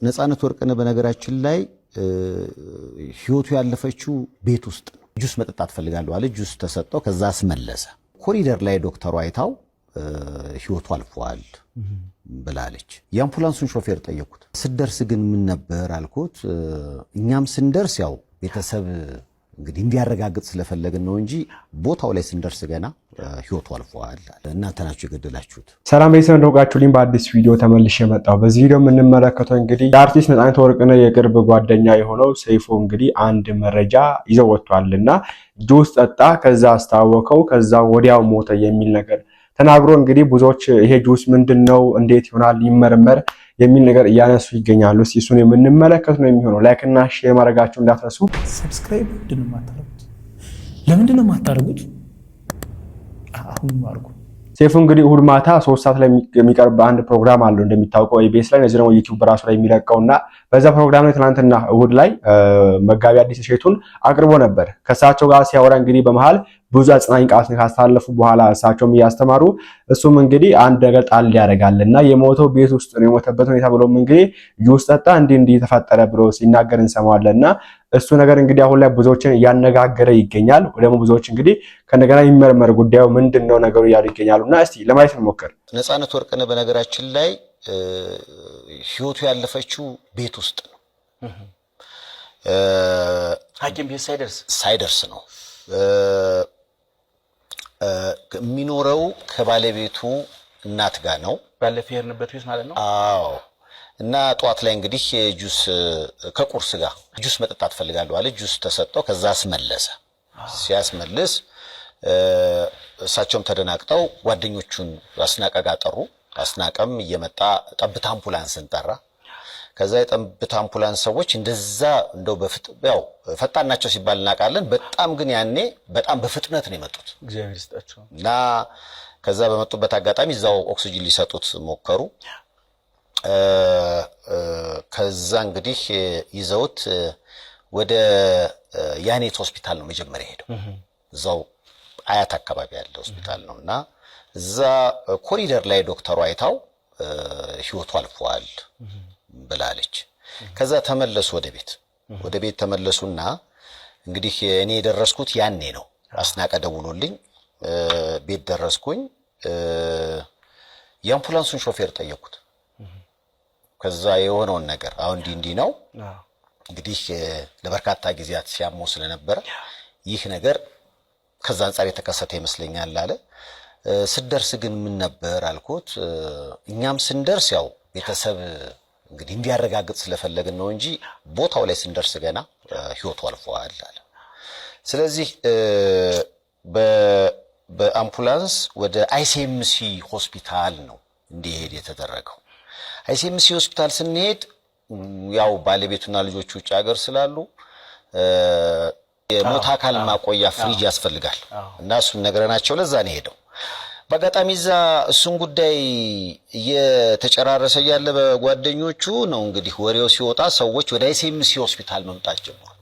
ነፃነት ወርቅነህ በነገራችን ላይ ህይወቱ ያለፈችው ቤት ውስጥ ነው። ጁስ መጠጣት ፈልጋለሁ አለ። ጁስ ተሰጠው፣ ከዛ አስመለሰ። ኮሪደር ላይ ዶክተሩ አይታው ህይወቱ አልፏል ብላለች። የአምቡላንሱን ሾፌር ጠየቁት። ስደርስ ግን ምን ነበር አልኩት። እኛም ስንደርስ ያው ቤተሰብ እንግዲህ እንዲያረጋግጥ ስለፈለግን ነው እንጂ ቦታው ላይ ስንደርስ ገና ህይወቱ አልፏል። እናንተ ናችሁ የገደላችሁት። ሰላም ቤተሰብ እንደወቃችሁልኝ በአዲስ ቪዲዮ ተመልሼ መጣሁ። በዚህ ቪዲዮ የምንመለከተው እንግዲህ የአርቲስት ነፃነት ወርቅነህ የቅርብ ጓደኛ የሆነው ሰይፉ እንግዲህ አንድ መረጃ ይዘው ወጥቷልና ጁስ ጠጣ፣ ከዛ አስታወከው፣ ከዛ ወዲያው ሞተ የሚል ነገር ተናግሮ እንግዲህ ብዙዎች ይሄ ጁስ ምንድነው፣ እንዴት ይሆናል፣ ይመርመር የሚል ነገር እያነሱ ይገኛሉ። እስቲ እሱን የምንመለከት ነው የሚሆነው። ላይክ እና ሼር ማድረጋችሁ እንዳትረሱ። ሰብስክራይብ ለምንድነው የማታደርጉት? አሁን ማርጉ። ሰይፉ እንግዲህ እሁድ ማታ 3 ሰዓት ላይ የሚቀርብ አንድ ፕሮግራም አለው እንደሚታወቀው ኢቢኤስ ላይ፣ እዚህ ደግሞ ዩቲዩብ በራሱ ላይ የሚለቀውና በዛ ፕሮግራም ላይ ትናንትና እሁድ ላይ መጋቢ አዲስ እሸቱን አቅርቦ ነበር። ከሳቸው ጋር ሲያወራ እንግዲህ በመሃል ብዙ አጽናኝ ቃላት ካስተላለፉ በኋላ እሳቸውም እያስተማሩ እሱም እንግዲህ አንድ ነገር ጣል ያደርጋልና የሞተው ቤት ውስጥ ነው የሞተበት ሁኔታ ብሎም እንግዲህ ጁስ ጠጣ እንዲህ ተፈጠረ ብሎ ሲናገር እንሰማዋለንና እሱ ነገር እንግዲህ አሁን ላይ ብዙዎችን እያነጋገረ ይገኛል። ደግሞ ብዙዎች እንግዲህ ከነገና የሚመርመር ጉዳዩ ምንድነው ነገሩ ያሉ ይገኛሉና እስቲ ለማየት እንሞክር። ነፃነት ወርቅነህ በነገራችን ላይ ህይወቱ ያለፈችው ቤት ውስጥ ነው። ሐኪም ቤት ሳይደርስ ነው የሚኖረው። ከባለቤቱ እናት ጋር ነው። ባለፈው የሄድንበት ቤት ማለት ነው። አዎ። እና ጧት ላይ እንግዲህ ጁስ ከቁርስ ጋር ጁስ መጠጣት ፈልጋለሁ አለ። ጁስ ተሰጠው፣ ከዛ አስመለሰ። ሲያስመልስ እሳቸውም ተደናቅጠው ጓደኞቹን አስናቀ ጋር ጠሩ። አስናቀም እየመጣ ጠብታ አምቡላንስን ጠራ። ከዛ የጠብታ አምቡላንስ ሰዎች እንደዛ እንደው ያው ፈጣን ናቸው ሲባል እናውቃለን። በጣም ግን ያኔ በጣም በፍጥነት ነው የመጡት። እግዚአብሔር ይስጣቸው። እና ከዛ በመጡበት አጋጣሚ እዛው ኦክሲጅን ሊሰጡት ሞከሩ። ከዛ እንግዲህ ይዘውት ወደ ያኔት ሆስፒታል ነው መጀመሪያ ሄደው። እዛው አያት አካባቢ ያለ ሆስፒታል ነውና እዛ ኮሪደር ላይ ዶክተሩ አይታው ህይወቱ አልፏል ብላለች። ከዛ ተመለሱ ወደ ቤት ተመለሱና እንግዲህ እኔ የደረስኩት ያኔ ነው። አስናቀ ደውሎልኝ ቤት ደረስኩኝ። የአምቡላንሱን ሾፌር ጠየቁት። ከዛ የሆነውን ነገር አሁን እንዲህ ነው እንግዲህ ለበርካታ ጊዜያት ሲያሞ ስለነበረ ይህ ነገር ከዛ አንፃር የተከሰተ ይመስለኛል አለ። ስደርስ ግን ምን ነበር አልኩት። እኛም ስንደርስ ያው ቤተሰብ እንግዲህ እንዲያረጋግጥ ስለፈለግን ነው እንጂ ቦታው ላይ ስንደርስ ገና ህይወቱ አልፏል አለ። ስለዚህ በአምቡላንስ ወደ አይሲኤምሲ ሆስፒታል ነው እንዲሄድ የተደረገው። አይሲኤምሲ ሆስፒታል ስንሄድ ያው ባለቤቱና ልጆቹ ውጭ ሀገር ስላሉ የሞት አካል ማቆያ ፍሪጅ ያስፈልጋል እና እሱን ነገረናቸው። ለዛ ነው ሄደው። በአጋጣሚ እዛ እሱን ጉዳይ እየተጨራረሰ ያለ በጓደኞቹ ነው እንግዲህ ወሬው ሲወጣ ሰዎች ወደ አይሲኤምሲ ሆስፒታል መምጣት ጀመሩ።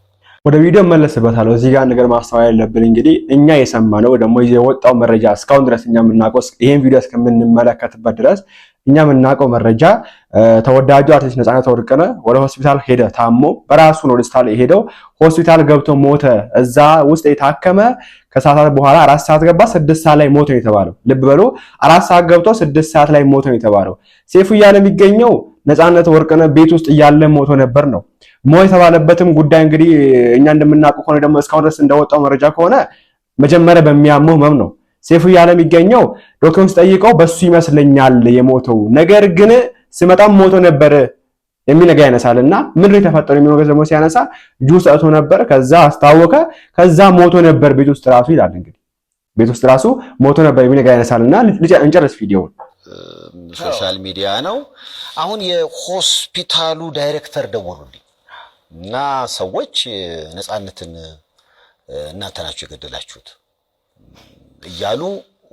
ወደ ቪዲዮ መለስበታለሁ። እዚህ ጋር ነገር ማስተዋል ያለብን እንግዲህ እኛ የሰማነው ደግሞ የወጣው መረጃ እስካሁን ድረስ እኛ የምናውቀው ይሄን ቪዲዮ እስከምንመለከትበት ድረስ እኛ የምናውቀው መረጃ ተወዳጁ አርቲስት ነፃነት ወርቅነህ ወደ ሆስፒታል ሄደ። ታሞ በራሱ ነው ሆስፒታል ሄደው ሆስፒታል ገብቶ ሞተ። እዛ ውስጥ የታከመ ከሰዓታት በኋላ 4 ሰዓት ገባ፣ 6 ሰዓት ላይ ሞተ ነው የተባለው። ልብ በሉ 4 ሰዓት ገብቶ 6 ሰዓት ላይ ሞተ ነው የተባለው። ሰይፉ እያለ የሚገኘው ነፃነት ወርቅነህ ቤት ውስጥ እያለ ሞቶ ነበር ነው። ሞት የተባለበትም ጉዳይ እንግዲህ እኛ እንደምናውቀው ከሆነ ደግሞ እስካሁን ድረስ እንደወጣው መረጃ ከሆነ መጀመሪያ በሚያመው ህመም ነው። ሰይፉ እያለ የሚገኘው ዶክተሩን ሲጠይቀው በሱ ይመስለኛል የሞተው ነገር ግን ስመጣም ሞቶ ነበር የሚል ነገር ያነሳልና ምን ነው የተፈጠረው የሚለው ደግሞ ሲያነሳ ጁስ ጠጥቶ ነበር፣ ከዛ አስታወከ፣ ከዛ ሞቶ ነበር ቤት ውስጥ ራሱ ይላል። እንግዲህ ቤት ውስጥ ራሱ ሞቶ ነበር የሚል ነገር ያነሳልና እንጨርስ ቪዲዮውን። ሶሻል ሚዲያ ነው። አሁን የሆስፒታሉ ዳይሬክተር ደወሉልኝ እና ሰዎች ነፃነትን እናንተ ናችሁ የገደላችሁት እያሉ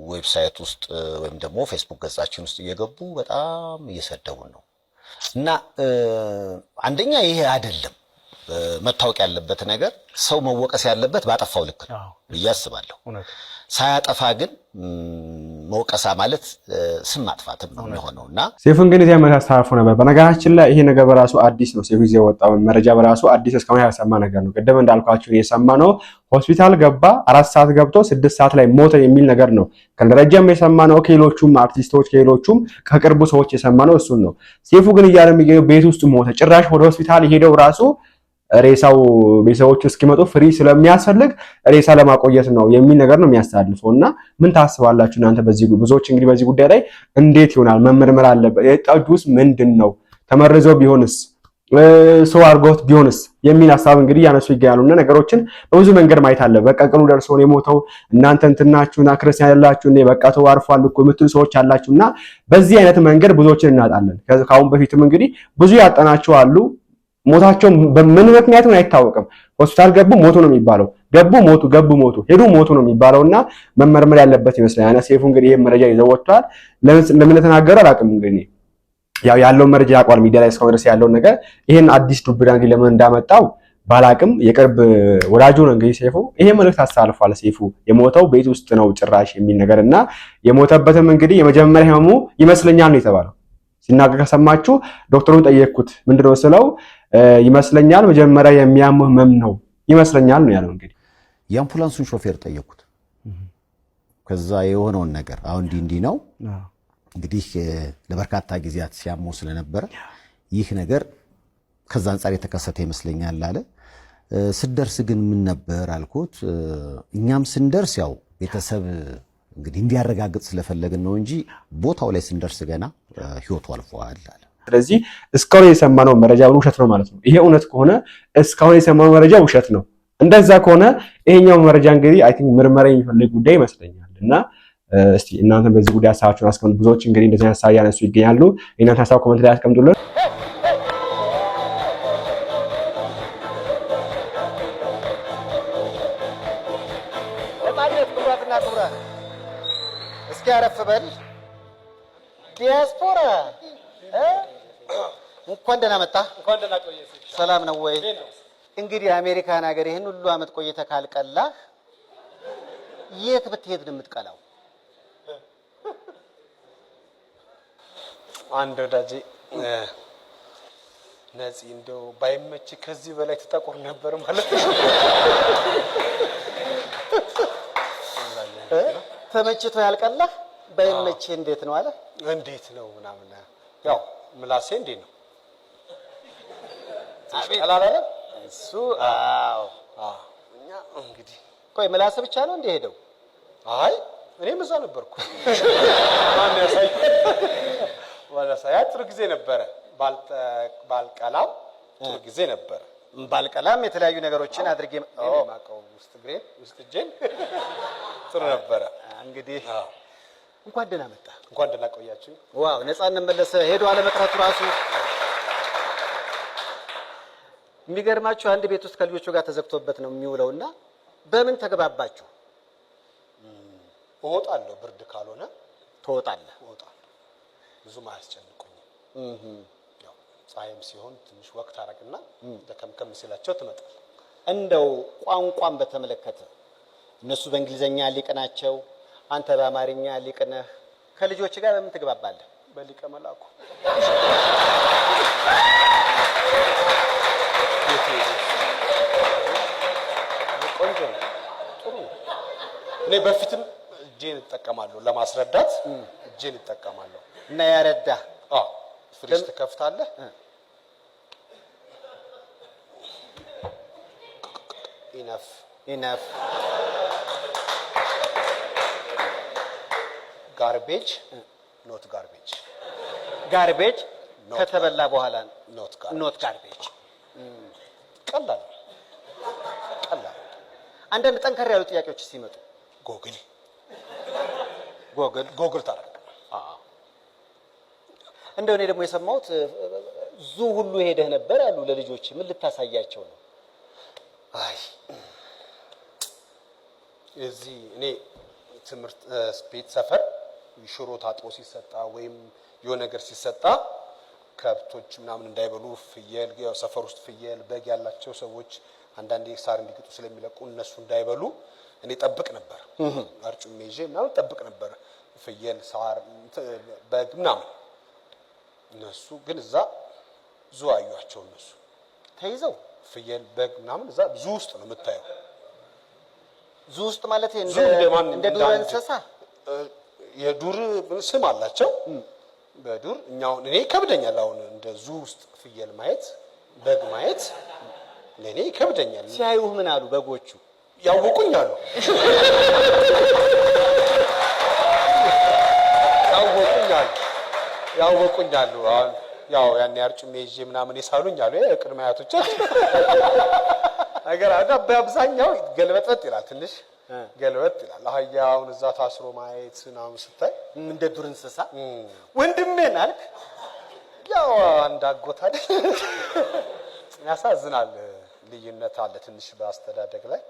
ዌብሳይት ውስጥ ወይም ደግሞ ፌስቡክ ገጻችን ውስጥ እየገቡ በጣም እየሰደቡን ነው። እና አንደኛ ይሄ አይደለም መታወቅ ያለበት ነገር፣ ሰው መወቀስ ያለበት ባጠፋው ልክ ነው ብዬ አስባለሁ። ሳያጠፋ ግን መውቀሳ ማለት ስም ማጥፋትም ነው የሚሆነውና ሴፉን ግን እዚያ መታስ ታርፎ ነበር። በነገራችን ላይ ይሄ ነገር በራሱ አዲስ ነው። ሴፉ ይዘው ወጣው መረጃ በራሱ አዲስ እስካሁን ያልሰማ ነገር ነው። ቀደም እንዳልኳችሁ የሰማ ነው ሆስፒታል ገባ 4 ሰዓት ገብቶ 6 ሰዓት ላይ ሞተ የሚል ነገር ነው። ከደረጃም የሰማ ነው ከሌሎቹም አርቲስቶች ከሌሎቹም ከቅርቡ ሰዎች የሰማ ነው እሱን ነው። ሴፉ ግን እያለ የሚገኘው ቤት ውስጥ ሞተ። ጭራሽ ወደ ሆስፒታል ሄደው ራሱ ሬሳው ቤተሰቦቹ እስኪመጡ ፍሪ ስለሚያስፈልግ ሬሳ ለማቆየት ነው የሚል ነገር ነው የሚያስተላልፈውና ምን ታስባላችሁ እናንተ? በዚህ ብዙዎች እንግዲህ በዚህ ጉዳይ ላይ እንዴት ይሆናል መመርመር አለበት። የጠጁ ውስጥ ምንድነው ተመርዞ ቢሆንስ ሰው አርጎት ቢሆንስ የሚል ሐሳብ እንግዲህ ያነሱ ይገኛሉና ነገሮችን በብዙ መንገድ ማየት አለ። በቃ ቀኑ ደርሶ ነው የሞተው እናንተ እንትናችሁና ክርስቲያን ያላችሁ እንደ በቃ ተው አርፏል እኮ የምትሉ ሰዎች አላችሁና በዚህ አይነት መንገድ ብዙዎችን እናጣለን። ከአሁን በፊትም እንግዲህ ብዙ ያጠናቸው አሉ። ሞታቸው በምን ምክንያት ነው አይታወቅም። ሆስፒታል ገቡ ሞቱ ነው የሚባለው። ገቡ ሞቱ፣ ገቡ ሞቱ፣ ሄዱ ሞቱ ነው የሚባለውና መመርመር ያለበት ይመስላል። ሴፉ እንግዲህ ይሄን መረጃ ይዘው ወጥቷል። ለምን ተናገረ አላውቅም። እንግዲህ ያው ያለው መረጃ ያቋል ሚዲያ ላይ እስካሁን ድረስ ያለው ነገር ይሄን አዲስ ዱብዳ እንግዲህ ለምን እንዳመጣው ባላቅም የቅርብ ወዳጁ ነው እንግዲህ ሴፉ ይሄ መልእክት አስተላልፏል። ሴፉ የሞተው ቤት ውስጥ ነው ጭራሽ የሚል ነገርና የሞተበትም እንግዲህ የመጀመሪያ ህመሙ ይመስለኛል ነው የተባለው። ሲናገር ከሰማችሁ ዶክተሩን ጠየቅኩት ምንድነው ስለው ይመስለኛል መጀመሪያ የሚያምህ ህመም ነው ይመስለኛል ነው ያለው። እንግዲህ የአምቡላንሱን ሾፌር ጠየቅኩት። ከዛ የሆነውን ነገር አሁን እንዲህ ነው እንግዲህ ለበርካታ ጊዜያት ሲያመው ስለነበረ ይህ ነገር ከዛ አንፃር የተከሰተ ይመስለኛል አለ። ስደርስ ግን ምን ነበር አልኩት። እኛም ስንደርስ ያው ቤተሰብ እንግዲህ እንዲያረጋግጥ ስለፈለግን ነው እንጂ ቦታው ላይ ስንደርስ ገና ህይወቱ አልፏል አለ። ስለዚህ እስካሁን የሰማነው መረጃ ውሸት ነው ማለት ነው። ይሄ እውነት ከሆነ እስካሁን የሰማነው መረጃ ውሸት ነው። እንደዛ ከሆነ ይሄኛው መረጃ እንግዲህ አይ ቲንክ ምርመራ የሚፈልግ ጉዳይ ይመስለኛልና እስቲ እናንተ በዚህ ጉዳይ ሐሳባችሁን አስቀምጡ። ብዙዎች እንግዲህ እንደዚህ ሐሳብ ያነሱ ይገኛሉ። እናንተ ሐሳብ ኮሜንት ላይ አስቀምጡልን። እስኪ አረፍ በል ዲያስፖራ እንኳን ደህና መጣ። እንኳን ደህና ቆየህ። ሰላም ነው ወይ? እንግዲህ አሜሪካን ሀገር ይሄን ሁሉ አመት ቆይተህ ካልቀላህ የት ብትሄድ ነው የምትቀላው? አንድ ወዳጄ ነፂ እንደው ባይመች ከዚህ በላይ ተጠቆር ነበር ማለት ነው። ተመችቶ ያልቀላህ ባይመች እንዴት ነው አለ። እንዴት ነው ምናምን ያው ምላሴ እንዴት ነው? አላላ እሱ አዎ እኛ እንግዲህ ቆይ ምላስ ብቻ ነው እንደ ሄደው? አይ እኔም እዛ ነበርኩ። ማን ያሳይ ወላ ሳያት ጥሩ ጊዜ ነበረ። ባልቀላም ጥሩ ጊዜ ነበረ። ባልቀላም የተለያዩ ነገሮችን አድርጌ ማቀው ውስጥ ግሬን ውስጥ ጀን ጥሩ ነበረ። እንግዲህ እንኳን ደህና መጣ። እንኳን ደህና ቆያችሁ። ዋው ነፃነት መለሰ ሄዶ አለመቅረቱ ራሱ የሚገርማችሁ አንድ ቤት ውስጥ ከልጆቹ ጋር ተዘግቶበት ነው የሚውለውና በምን ተገባባችሁ? እወጣለሁ ብርድ ካልሆነ ትወጣለህ? እወጣለሁ። ብዙም አያስጨንቁኝም። ያው ፀሐይም ሲሆን ትንሽ ወቅት አረግና ደከምከም ሲላቸው ትመጣለህ። እንደው ቋንቋን በተመለከተ እነሱ በእንግሊዘኛ ሊቅ ናቸው፣ አንተ በአማርኛ ሊቅ ነህ። ከልጆች ጋር በምን ትግባባለህ? በሊቀ መላኩ ቆንጆ ነው፣ ጥሩ ነው። እኔ በፊትም እጄን እጠቀማለሁ ለማስረዳት እጄን እጠቀማለሁ እና ያረዳ ፍሪጅ ትከፍታለህ ኢነፍ ጋርቤጅ ኖት ጋርቤጅ ከተበላ በኋላ ኖት ጋርቤጅ ቀላል አንዳንድ ጠንከር ያሉ ጥያቄዎች ሲመጡ ጎግል ታረጋለህ። እንደው እኔ ደግሞ የሰማሁት ዙ ሁሉ ሄደህ ነበር አሉ ለልጆች። ምን ልታሳያቸው ነው? አይ እዚህ እኔ ትምህርት ቤት ሰፈር ሽሮ ታጥቦ ሲሰጣ ወይም የሆነ ነገር ሲሰጣ ከብቶች ምናምን እንዳይበሉ ፍየል ያው ሰፈር ውስጥ ፍየል በግ ያላቸው ሰዎች አንዳንዴ ሳር እንዲግጡ ስለሚለቁ እነሱ እንዳይበሉ እኔ ጠብቅ ነበር። አርጩሜ ይዤ ምናምን ጠብቅ ነበር። ፍየል፣ ሳር፣ በግ ምናምን እነሱ ግን እዛ ዙ አዩአቸው። እነሱ ተይዘው ፍየል፣ በግ ምናምን እዛ ዙ ውስጥ ነው የምታየው። ዙ ውስጥ ማለት እንደ ዱር እንስሳ የዱር ስም አላቸው። በዱር እኔ ይከብደኛል። አሁን እንደ ዙ ውስጥ ፍየል ማየት በግ ማየት ለኔ ይከብደኛል። ሲያዩህ ምን አሉ በጎቹ? ያወቁኛል ያወቁኛል። ያው ያን ያርጩሜ ይዤ ምናምን ይሳሉኝ አሉ የቅድመ አያቶቻችን ነገር አዳ በአብዛኛው ገልበጥበጥ ይላል። ትንሽ ገልበጥ ይላል። አህያውን እዛ ታስሮ ማየት ምናምን ስታይ እንደ ዱር እንስሳ ወንድሜን አልክ። ያው አንድ አጎት አይደል? ያሳዝናል። ልዩነት አለ ትንሽ በአስተዳደግ ላይ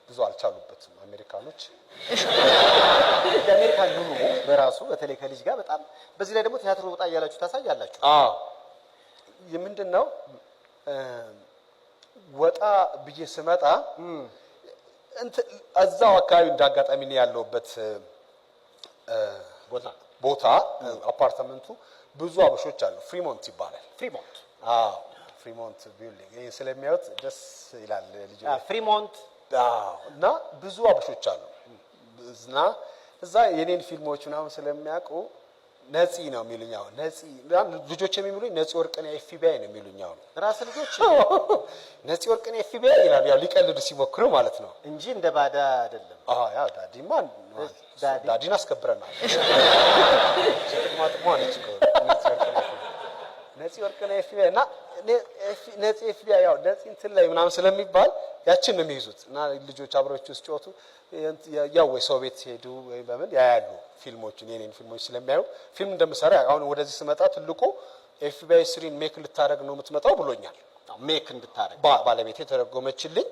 ብዙ አልቻሉበትም አሜሪካኖች። የአሜሪካን ኑሮ በራሱ በተለይ ከልጅ ጋር በጣም በዚህ ላይ ደግሞ ቲያትር ወጣ እያላችሁ ታሳያላችሁ። ምንድነው ወጣ ብዬ ስመጣ እዛው አካባቢ እንዳጋጣሚ ነው ያለውበት ቦታ አፓርትመንቱ ብዙ አበሾች አሉ። ፍሪሞንት ይባላል። ፍሪሞንት ቢልዲንግ ይሄ ስለሚያዩት ደስ ይላል ልጅ ፍሪሞንት እና ብዙ አበሾች አሉ። እና እዛ የኔን ፊልሞች ምናምን ስለሚያውቁ ነፂ ነው የሚሉኝ። አሁን ነፂ ልጆች የሚሉኝ ነፂ ወርቅኔ ኤፍቢአይ ነው የሚሉኝ። አሁን ራስ ልጆች ነፂ ወርቅኔ ኤፍቢአይ ይላሉ። ያው ሊቀልዱ ሲሞክሩ ማለት ነው እንጂ እንደ ባዳ አይደለም። ያው ዳዲን አስከብረናል። ነፂ ወርቅኔ ኤፍቢአይ እና ነፂ ኤፍቢአይ ያው ነፂ እንትን ላይ ምናምን ስለሚባል ያችን ነው የሚይዙት። እና ልጆች አብሮች ውስጥ ጮቱ ያው ወይ ሰው ቤት ሲሄዱ ወይ በምን ያያሉ ፊልሞችን የኔን ፊልሞች ስለሚያዩ ፊልም እንደምሰራ አሁን ወደዚህ ስመጣ ትልቁ ኤፍቢአይ 3 ሜክ ልታረግ ነው የምትመጣው ብሎኛል። ሜክ እንድታረግ ባለቤቴ ተረጎመችልኝ።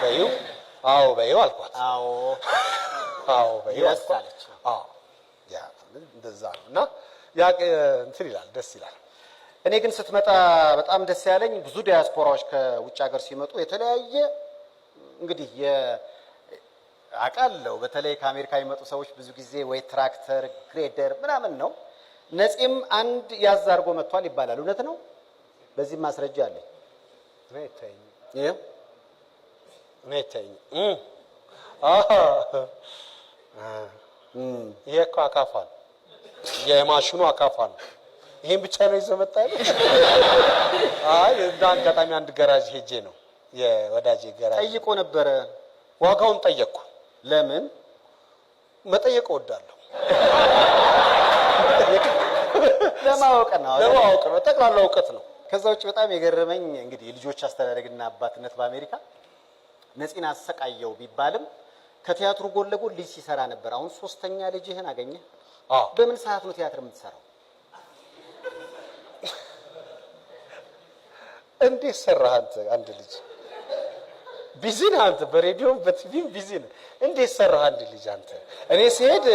በይው አልኳት። በይው አልኳት። ያ እንደዛ ነው እና ያ እንትን ይላል፣ ደስ ይላል። እኔ ግን ስትመጣ በጣም ደስ ያለኝ ብዙ ዲያስፖራዎች ከውጭ ሀገር ሲመጡ የተለያየ እንግዲህ አውቃለሁ በተለይ ከአሜሪካ የሚመጡ ሰዎች ብዙ ጊዜ ወይ ትራክተር ግሬደር ምናምን ነው። ነፂም አንድ ያዝ አድርጎ መጥቷል ይባላል። እውነት ነው? በዚህ ማስረጃ አለኝ። ይሄ እኮ አካፋ ነው፣ የማሽኑ አካፋ ነው። ይሄን ብቻ ነው ይዘው መጣው። እንደ አጋጣሚ አንድ ገራጅ ሄጄ ነው የወዳጄ ገራጅ ጠይቆ ነበረ። ዋጋውን ጠየቅኩ። ለምን መጠየቅ እወዳለሁ። ለማወቅ ነው፣ ጠቅላላ እውቀት ነው። ከዛ ውጭ በጣም የገረመኝ እንግዲህ የልጆች አስተዳደግና አባትነት በአሜሪካ ነፂን አሰቃየው ቢባልም ከቲያትሩ ጎን ለጎን ልጅ ሲሰራ ነበር። አሁን ሶስተኛ ልጅህን አገኘህ። በምን ሰዓት ነው ቲያትር የምትሰራው? እንዴት ሰራህ አንተ? አንድ ልጅ ቢዚ ነህ አንተ፣ በሬዲዮም በቲቪም ቢዚ ነህ። እንዴት ሰራህ አንድ ልጅ አንተ? እኔ ሲሄድ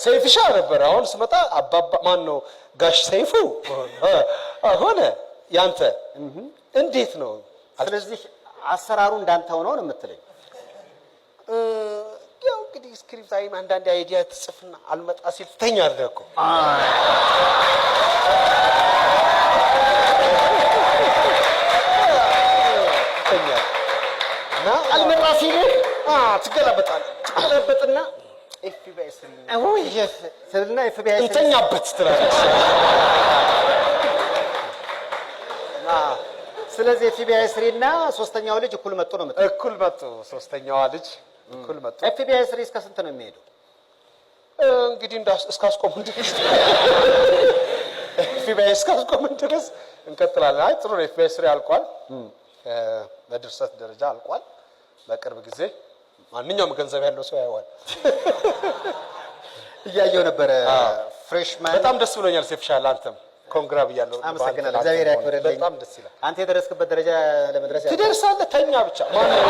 ሰይፍሻ ነበር፣ አሁን ስመጣ አባባ ማን ነው ጋሽ ሰይፉ ሆነ። ያንተ እንዴት ነው? ስለዚህ አሰራሩ እንዳንተ ሆነው ነው የምትለኝ? ያው እንግዲህ ስክሪፕት አይም አንዳንድ አይዲያ ትጽፍና አልመጣ ሲል ትተኛለህ እኮ። እና አልመጣ ሲል ትገለበጥና ኤፍቢአይ ስልና ኤፍቢአይ እንተኛበት ትላለች። ስለዚህ ኤፍቢአይ 3 እና ሶስተኛው ልጅ እኩል መጡ ነው የምትለው? እኩል መጡ። ሶስተኛዋ ልጅ እኩል መጡ። ኤፍቢአይ 3 እስከ ስንት ነው የሚሄደው? እንግዲህ እስካስቆሙን ድረስ ኤፍቢአይ እስካስቆሙን ድረስ እንቀጥላለን። አይ ጥሩ ነው። ኤፍቢአይ 3 አልቋል፣ በድርሰት ደረጃ አልቋል። በቅርብ ጊዜ ማንኛውም ገንዘብ ያለው ሰው ያየዋል። እያየው ነበረ። ፍሬሽማን በጣም ደስ ብሎኛል። ሴፍሻል አንተም ኮንግራ ብያለሁ። አመሰግናለሁ። እግዚአብሔር ያክብርልኝ። በጣም ደስ ይላል። አንተ የደረስክበት ደረጃ ለመድረስ ትደርሳለህ። ተኛ ብቻ ማን ነው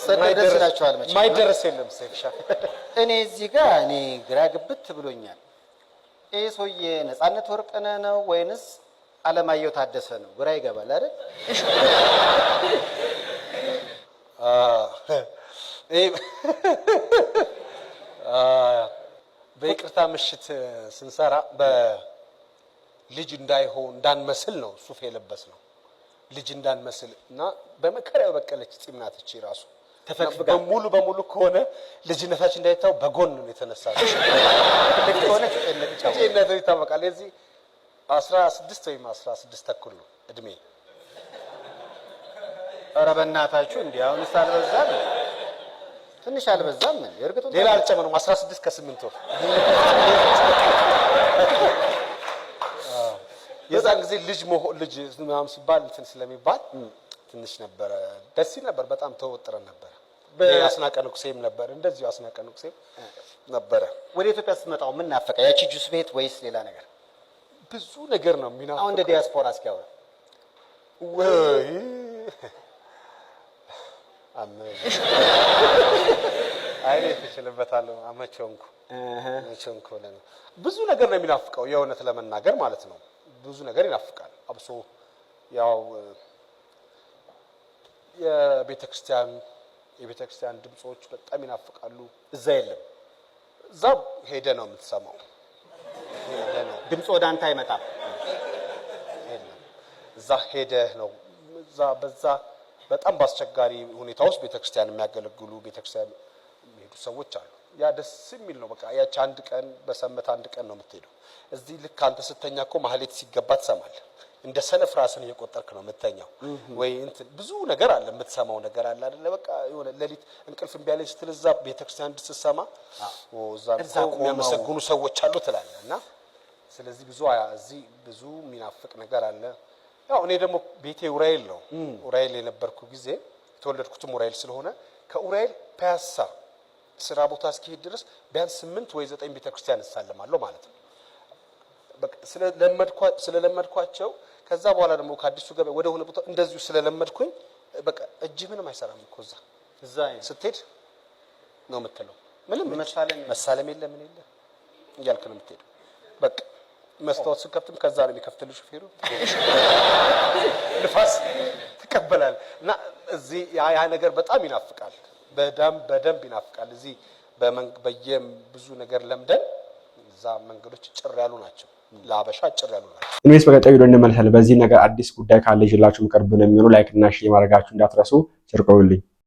ብሰደድ ደስ ይላችኋል መቼም ማይደረስ የለም ሰይፍሻ እኔ እዚህ ጋር እኔ ግራ ግብት ብሎኛል ይሄ ሰውዬ ነፃነት ወርቅነህ ነው ወይንስ አለማየሁ ታደሰ ነው ግራ ይገባል አይደል በይቅርታ ምሽት ስንሰራ በልጅ እንዳንመስል ነው ሱፍ የለበስ ነው ልጅ እንዳንመስል እና በመከራው በቀለች ጺም ናት እቺ ራሱ ተፈቅፍጋ በሙሉ ከሆነ ልጅነታችን እንዳይታው በጎን ነው የተነሳው ልክ ሆነ ልጅነት ይታወቃል እዚህ 16 ወይም 16 ተኩል ነው እድሜ ኧረ በእናታችሁ እንዴ አሁንስ አልበዛም ትንሽ አልበዛም ምን እርግጡን ሌላ አልጨመረም 16 ከ8 ወር የዛን ጊዜ ልጅ ምናምን ሲባል እንትን ስለሚባል ትንሽ ነበር ደስ ይል ነበር በጣም ተወጥረን ነበር በአስናቀ ንጉሴም ነበር እንደዚሁ አስናቀ ንጉሴም ነበር ወደ ኢትዮጵያ ስትመጣው ምን ናፈቀ ያቺ ጁስ ቤት ወይስ ሌላ ነገር ብዙ ነገር ነው የሚናፈቀው አሁን እንደ ዲያስፖራ እስኪያወራ ወይ አይኔ ተችልበታለሁ አመቸንኩ ለኔ ብዙ ነገር ነው የሚናፍቀው የእውነት ለመናገር ማለት ነው ብዙ ነገር ይናፍቃል አብሶ ያው የቤተክርስቲያን ድምጾች በጣም ይናፍቃሉ እዛ የለም እዛ ሄደ ነው የምትሰማው ድምጽ ወደ አንተ አይመጣም እዛ ሄደ ነው እዛ በዛ በጣም ባስቸጋሪ ሁኔታ ውስጥ ቤተክርስቲያን የሚያገለግሉ ቤተክርስቲያን የሚሄዱ ሰዎች አሉ ያ ደስ የሚል ነው በቃ ያቺ አንድ ቀን በሰንበት አንድ ቀን ነው የምትሄደው እዚህ ልክ አንተ ስተኛኮ ማህሌት ሲገባ ትሰማለህ እንደ ሰነፍ ራስን እየቆጠርክ ነው የምትተኛው ወይ እንትን ብዙ ነገር አለ የምትሰማው ነገር አለ አይደለ በቃ የሆነ ለሊት እንቅልፍ ቢያለኝ ስትልዛ ቤተክርስቲያን ስትሰማ እዛ የሚያመሰግኑ ሰዎች አሉ ትላለህና ስለዚህ ብዙ የሚናፍቅ ነገር አለ ያው እኔ ደግሞ ቤቴ ኡራኤል ነው ኡራኤል የነበርኩ ጊዜ የተወለድኩትም ኡራኤል ስለሆነ ከኡራኤል ፒያሳ ስራ ቦታ እስኪሄድ ድረስ ቢያንስ 8 ወይ 9 ቤተክርስቲያን እሳለማለሁ ማለት ነው በቃ ስለለመድኳቸው ከዛ በኋላ ደግሞ ከአዲሱ ገበያ ወደ ሆነ ቦታ እንደዚሁ ስለለመድኩኝ በቃ እጅ ምንም አይሰራም እኮ እዛ ስትሄድ ነው የምትለው ምንም መሳለም የለም ምን የለም እያልክ ነው የምትሄደው በቃ መስታወት ስከፍትም ከዛ ነው የሚከፍትልህ ሹፌሩ ንፋስ ተቀበላል እና እዚህ ያ ነገር በጣም ይናፍቃል በደንብ ይናፍቃል እዚህ ብዙ ነገር ለምደን እዛ መንገዶች ጭር ያሉ ናቸው ለአበሻ ጭር ያሉ ናቸው ኢንዌስ በቀጣይ ቪዲዮ እንመለሳለን በዚህ ነገር አዲስ ጉዳይ ካለ ይዤላችሁ መቅረብ ነው የሚሆነው ላይክ እና ሼር ማድረጋችሁ እንዳትረሱ ቸር ቆዩልኝ